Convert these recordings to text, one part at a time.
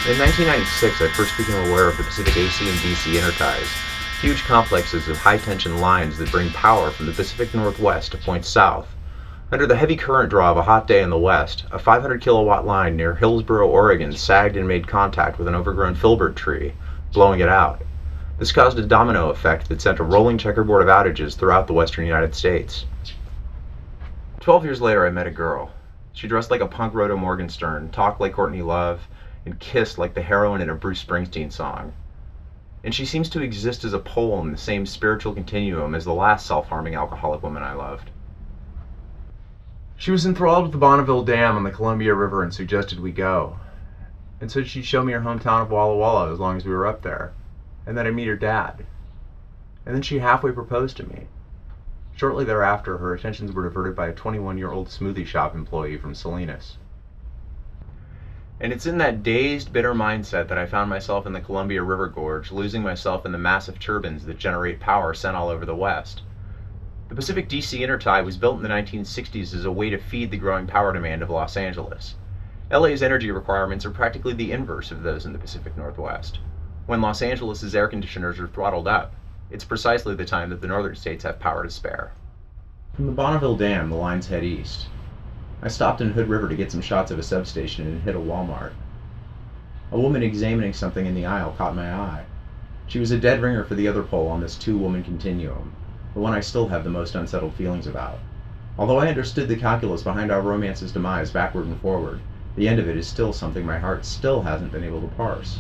In 1996, I first became aware of the Pacific AC and DC interties, huge complexes of high-tension lines that bring power from the Pacific Northwest to points south. Under the heavy current draw of a hot day in the west, a 500 kilowatt line near Hillsboro, Oregon sagged and made contact with an overgrown filbert tree, blowing it out. This caused a domino effect that sent a rolling checkerboard of outages throughout the western United States. 12 years later, I met a girl. She dressed like a punk Rhoda Morgenstern, talked like Courtney Love, and kissed like the heroine in a Bruce Springsteen song. And she seems to exist as a pole in the same spiritual continuum as the last self-harming alcoholic woman I loved. She was enthralled with the Bonneville Dam on the Columbia River and suggested we go. And said she'd show me her hometown of Walla Walla as long as we were up there, and that I'd meet her dad. And then she halfway proposed to me. Shortly thereafter, her attentions were diverted by a 21-year-old smoothie shop employee from Salinas. And it's in that dazed, bitter mindset that I found myself in the Columbia River Gorge, losing myself in the massive turbines that generate power sent all over the West. The Pacific DC intertie was built in the 1960s as a way to feed the growing power demand of Los Angeles. LA's energy requirements are practically the inverse of those in the Pacific Northwest. When Los Angeles' air conditioners are throttled up, it's precisely the time that the northern states have power to spare. From the Bonneville Dam, the lines head east. I stopped in Hood River to get some shots of a substation and hit a Walmart. A woman examining something in the aisle caught my eye. She was a dead ringer for the other pole on this two-woman continuum, the one I still have the most unsettled feelings about. Although I understood the calculus behind our romance's demise backward and forward, the end of it is still something my heart still hasn't been able to parse.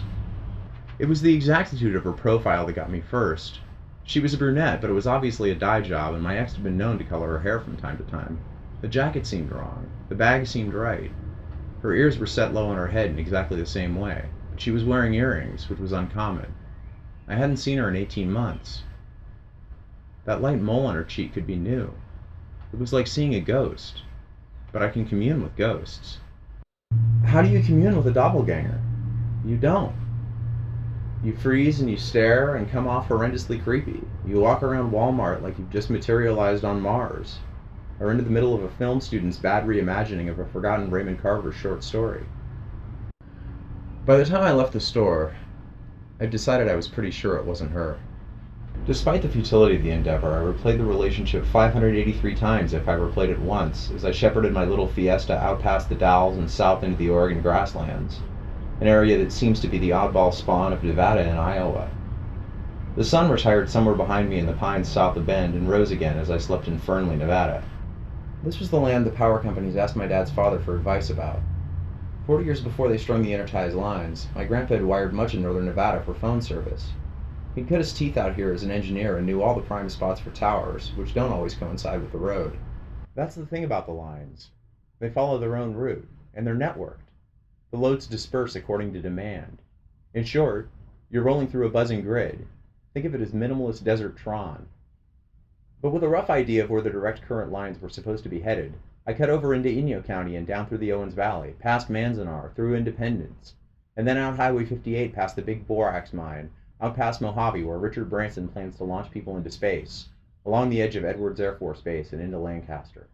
It was the exactitude of her profile that got me first. She was a brunette, but it was obviously a dye job, and my ex had been known to color her hair from time to time. The jacket seemed wrong. The bag seemed right. Her ears were set low on her head in exactly the same way, but she was wearing earrings, which was uncommon. I hadn't seen her in 18 months. That light mole on her cheek could be new. It was like seeing a ghost. But I can commune with ghosts. How do you commune with a doppelganger? You don't. You freeze and you stare and come off horrendously creepy. You walk around Walmart like you've just materialized on Mars, or into the middle of a film student's bad reimagining of a forgotten Raymond Carver short story. By the time I left the store, I'd decided I was pretty sure it wasn't her. Despite the futility of the endeavor, I replayed the relationship 583 times if I replayed it once, as I shepherded my little Fiesta out past the Dalles and south into the Oregon grasslands, an area that seems to be the oddball spawn of Nevada and Iowa. The sun retired somewhere behind me in the pines south of Bend and rose again as I slept in Fernley, Nevada. This was the land the power companies asked my dad's father for advice about. 40 years before they strung the interties lines, my grandpa had wired much of northern Nevada for phone service. He'd cut his teeth out here as an engineer and knew all the prime spots for towers, which don't always coincide with the road. That's the thing about the lines. They follow their own route, and they're networked. The loads disperse according to demand. In short, you're rolling through a buzzing grid. Think of it as minimalist desert Tron. But with a rough idea of where the direct current lines were supposed to be headed, I cut over into Inyo County and down through the Owens Valley, past Manzanar, through Independence, and then out Highway 58 past the big borax mine, out past Mojave where Richard Branson plans to launch people into space, along the edge of Edwards Air Force Base and into Lancaster.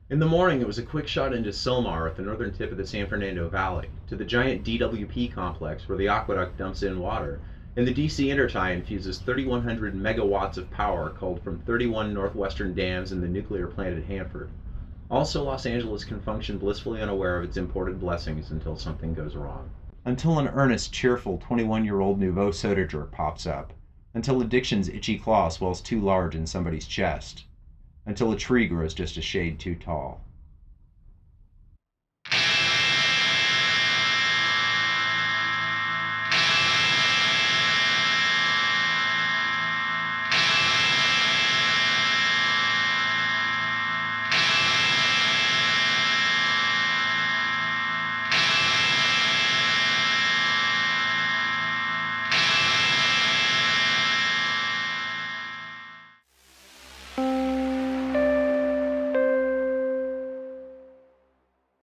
In the morning, it was a quick shot into Sylmar at the northern tip of the San Fernando Valley, to the giant DWP complex where the aqueduct dumps in water, and the DC intertie infuses 3,100 megawatts of power culled from 31 northwestern dams and the nuclear plant at Hanford. Also, Los Angeles can function blissfully unaware of its imported blessings until something goes wrong. Until an earnest, cheerful 21-year-old nouveau soda jerk pops up. Until addiction's itchy claw swells too large in somebody's chest. Until a tree grows just a shade too tall.